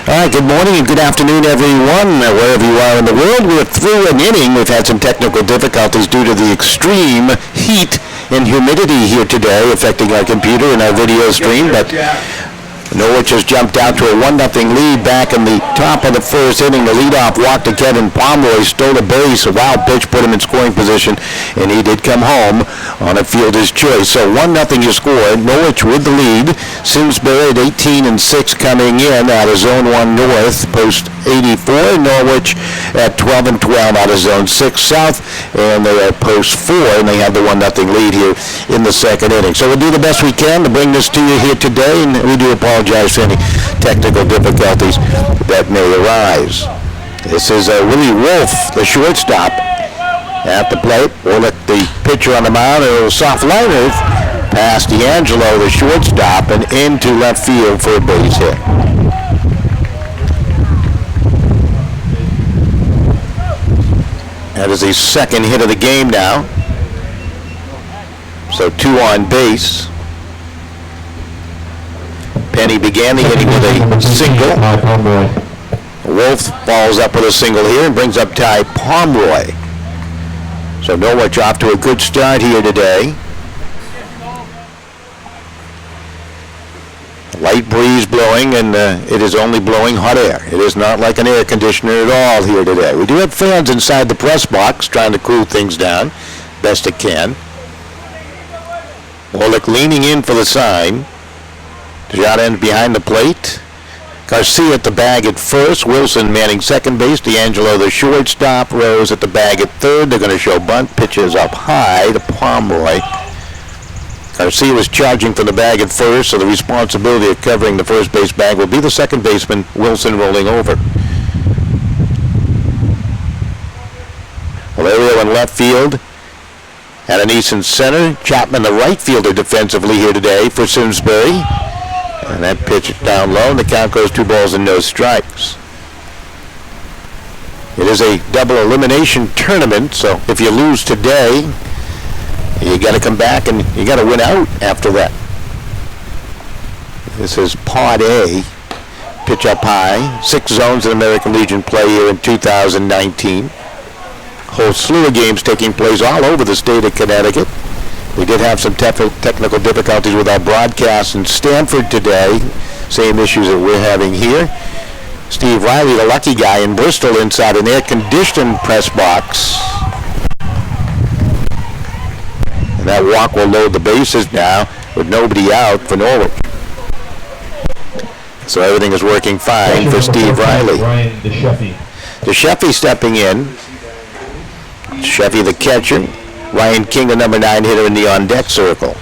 All right, good morning and good afternoon, everyone, wherever you are in the world. We're through an inning. We've had some technical difficulties due to the extreme heat and humidity here today affecting our computer and our video stream, but Norwich has jumped out to a 1-0 lead back in the top of the first inning. The leadoff walk to Kevin Pomeroy, stole a base, a wild pitch, put him in scoring position, and he did come home on a fielder's choice. So 1-0 you scored. Norwich with the lead. Simsbury at 18-6 coming in out of Zone 1 North, post 84. Norwich at 12-12 out of Zone 6 South, and they are post 4, and they have the 1-0 lead here in the second inning. So we'll do the best we can to bring this to you here today, and we do apologize for any technical difficulties that may arise. This is Willie Wolf, the shortstop, at the plate. We'll let the pitcher on the mound, a soft liner past D'Angelo, the shortstop, and into left field for a base hit. That is his second hit of the game now. So 2 on base. Penny began the inning with a single. Wolf follows up with a single here and brings up Ty Pomeroy. So Norwich off to a good start here today. Light breeze blowing, and it is only blowing hot air. It is not like an air conditioner at all here today. We do have fans inside the press box trying to cool things down best it can. Orlick leaning in for the sign. Shot end behind the plate. Garcia at the bag at first. Wilson manning second base. D'Angelo the shortstop. Rose at the bag at third. They're going to show bunt. Pitches up high to Pomeroy. Garcia was charging for the bag at first, so the responsibility of covering the first base bag will be the second baseman, Wilson, rolling over. Valerio in left field. Ananias in center. Chapman, the right fielder, defensively here today for Simsbury. And that pitch down low, and the count goes 2 balls and no strikes. It is a double elimination tournament, so if you lose today, you got to come back and you got to win out after that. This is Part A. Pitch up high. 6 zones in American Legion play here in 2019. Whole slew of games taking place all over the state of Connecticut. We did have some technical difficulties with our broadcast in Stamford today. Same issues that we're having here. Steve Riley, the lucky guy in Bristol, inside an air-conditioned press box. And that walk will load the bases now with nobody out for Norwich. So everything is working fine for Steve Riley. DeSheffy stepping in. DeSheffy the catcher. Ryan King, the number 9 hitter in the on-deck circle.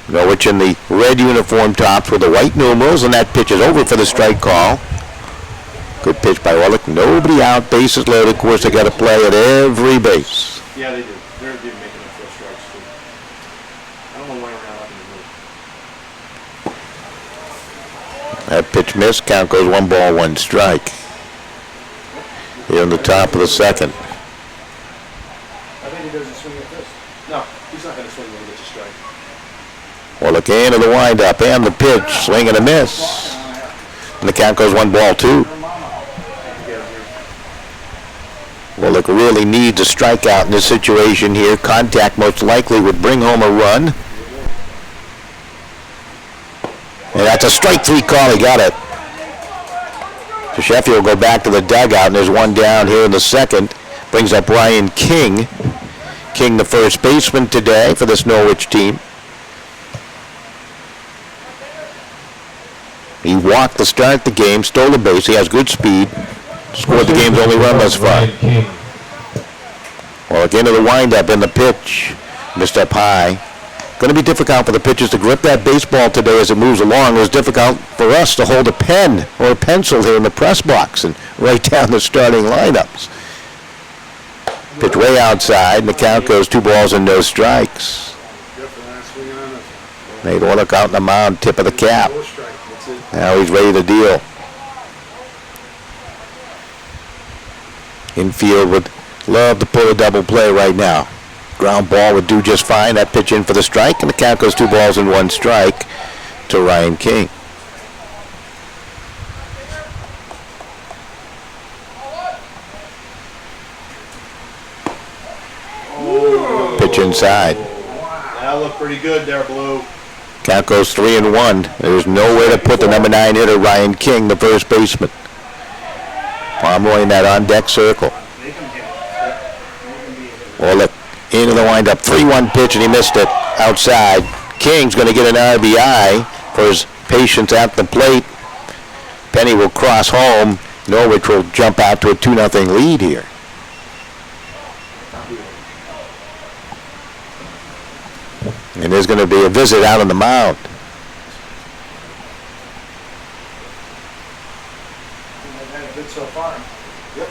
Norwich in the red uniform tops with the white numerals, and that pitch is over for the strike call. Good pitch by Orlick. Nobody out, bases loaded. Of course, they got to play at every base. Yeah, they do. They're making it 4 strikes, too. I don't know why we're not up in the middle. That pitch missed. Count goes 1 ball, 1 strike. Here in the top of the second. I think he doesn't swing at this. No, he's not going to swing when he gets a strike. Orlick into the windup and the pitch. Swing and a miss. And the count goes 1 ball, 2. Orlick really needs a strikeout in this situation here. Contact most likely would bring home a run. And that's a strike 3 call. He got it. So Sheffield will go back to the dugout, and there's 1 down here in the second. Brings up Ryan King. King, the first baseman today for this Norwich team. He walked to start the game, stole the base. He has good speed. Scored the game's only run thus far. Well, again to the windup and the pitch. Missed up high. Going to be difficult for the pitchers to grip that baseball today as it moves along. It was difficult for us to hold a pen or a pencil here in the press box and write down the starting lineups. Pitch way outside, and the count goes 2 balls and no strikes. Made Orlick out on the mound, tip of the cap. Now he's ready to deal. Infield would love to pull a double play right now. Ground ball would do just fine. That pitch in for the strike, and the count goes 2 balls and 1 strike to Ryan King. Pitch inside. That looked pretty good there, Blue. Count goes 3-1. There's nowhere to put the number 9 hitter, Ryan King, the first baseman. Pomeroy in that on-deck circle. Orlick into the windup. 3-1 pitch, and he missed it outside. King's going to get an RBI for his patience at the plate. Penny will cross home. Norwich will jump out to a 2-0 lead here. And there's going to be a visit out on the mound. Good so far. Yep.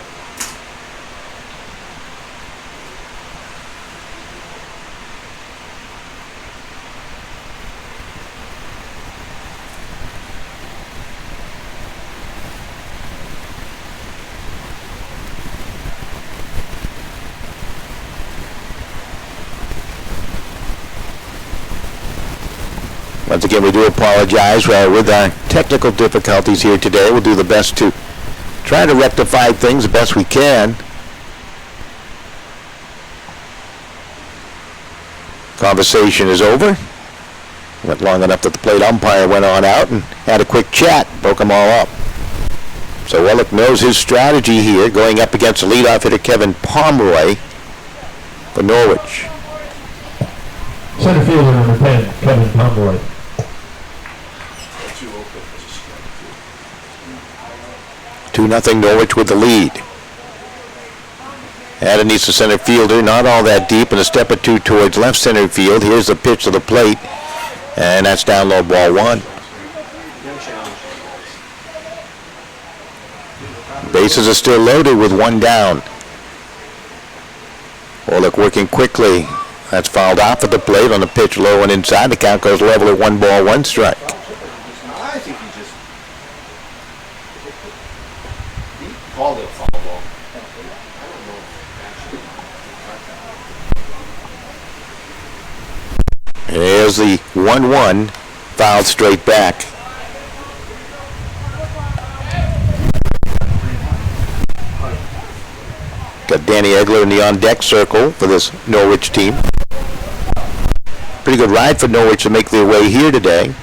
Once again, we do apologize with our technical difficulties here today. We'll do the best to try to rectify things the best we can. Conversation is over. Went long enough that the plate umpire went on out and had a quick chat, broke them all up. So Wellick knows his strategy here, going up against the leadoff hitter Kevin Pomeroy for Norwich. Center fielder number 10, Kevin Pomeroy. 2-0 Norwich with the lead. Adam needs the center fielder, not all that deep, and a step or two towards left center field. Here's the pitch to the plate, and that's down low, ball 1. Bases are still loaded with 1 down. Orlick working quickly. That's fouled off at the plate on the pitch low and inside. The count goes level at 1 ball, 1 strike. I think he just called it a foul ball. There's the 1-1, fouled straight back. Got Danny Egler in the on-deck circle for this Norwich team. Pretty good ride for Norwich to make their way here today.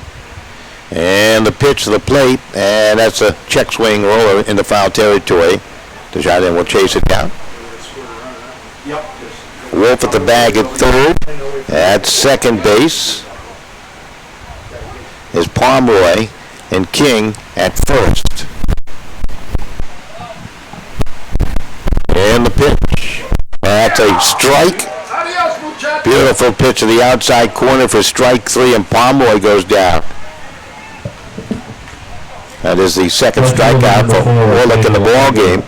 And the pitch to the plate, and that's a check swing roller in the foul territory. Desjardins will chase it down. Wolf at the bag at third. At second base is Pomeroy, and King at first. And the pitch. That's a strike. Beautiful pitch to the outside corner for strike 3, and Pomeroy goes down. That is the second strikeout for Orlick in the ball game.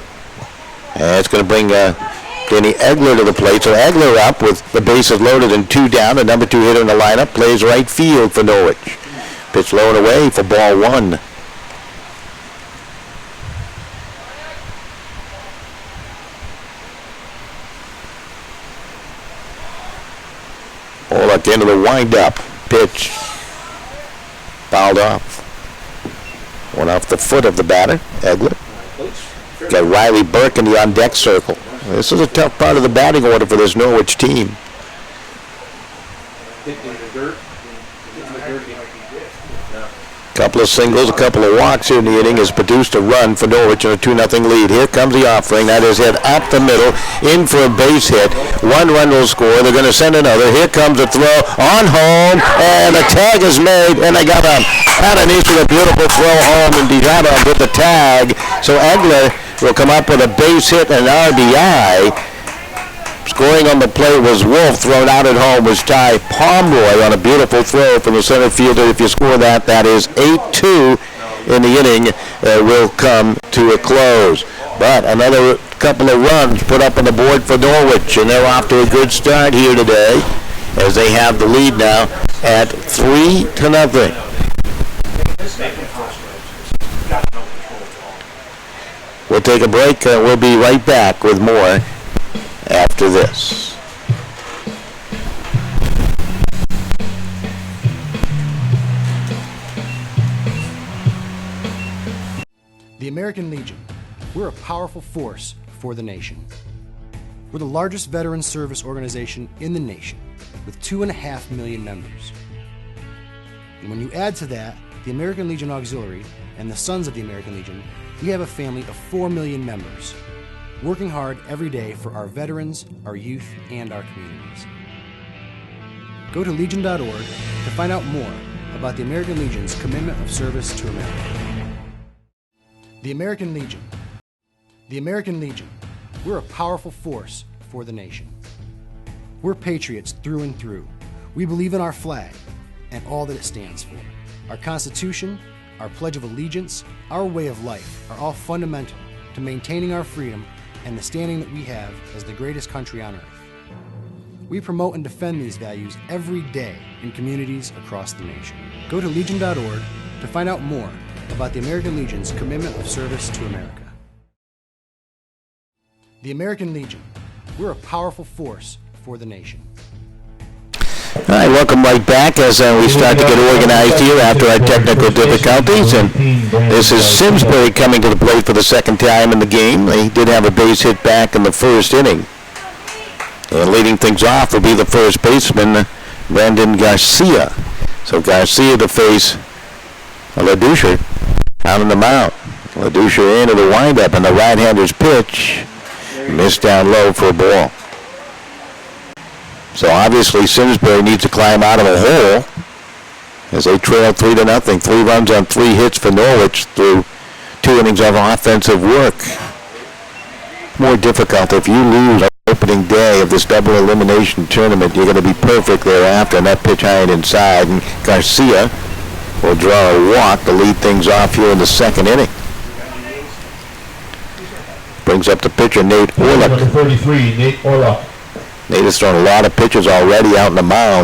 And it's going to bring Danny Egler to the plate. So Egler up with the bases loaded and 2 down. The number 2 hitter in the lineup plays right field for Norwich. Pitch low and away for ball 1. Orlick into the windup. Pitch fouled off. One off the foot of the batter, Egler. Got Riley Burke in the on-deck circle. This is a tough part of the batting order for this Norwich team. Couple of singles, a couple of walks here in the inning has produced a run for Norwich in a 2-0 lead. Here comes the offering. That is hit up the middle, in for a base hit. 1 run will score. They're going to send another. Here comes the throw on home, and the tag is made, and they got him. Underneath with a beautiful throw home, and Desjardins with the tag. So Egler will come up with a base hit and an RBI. Scoring on the plate was Wolf. Thrown out at home was Ty Pomeroy on a beautiful throw from the center fielder. If you score that, that is 8-2 in the inning. Will come to a close. But another couple of runs put up on the board for Norwich, and they're off to a good start here today as they have the lead now at 3-0. We'll take a break. We'll be right back with more after this. American Legion. We're a powerful force for the nation. We're the largest veteran service organization in the nation, with 2.5 million members. And when you add to that the American Legion Auxiliary and the Sons of the American Legion, we have a family of 4 million members, working hard every day for our veterans, our youth, and our communities. Go to legion.org to find out more about the American Legion's commitment of service to America. The American Legion. The American Legion. We're a powerful force for the nation. We're patriots through and through. We believe in our flag and all that it stands for. Our Constitution, our Pledge of Allegiance, our way of life are all fundamental to maintaining our freedom and the standing that we have as the greatest country on earth. We promote and defend these values every day in communities across the nation. Go to legion.org to find out more about the American Legion's commitment of service to America. The American Legion. We're a powerful force for the nation. All right, welcome right back as we start to get organized here after our technical difficulties. And this is Simsbury coming to the plate for the second time in the game. They did have a base hit back in the first inning. And leading things off will be the first baseman, Brandon Garcia. So Garcia to face LaDouche out on the mound. LaDouche into the windup, and the right-hander's pitch missed down low for a ball. So obviously Simsbury needs to climb out of a hole as they trail 3-0. 3 runs on 3 hits for Norwich through 2 innings of offensive work. More difficult if you lose opening day of this double elimination tournament. You're going to be perfect thereafter, and that pitch high and inside. And Garcia will draw a walk to lead things off here in the second inning. Brings up the pitcher, Nate Orlick. Number 33, Nate Orlick. Nate has thrown a lot of pitches already out in the mound.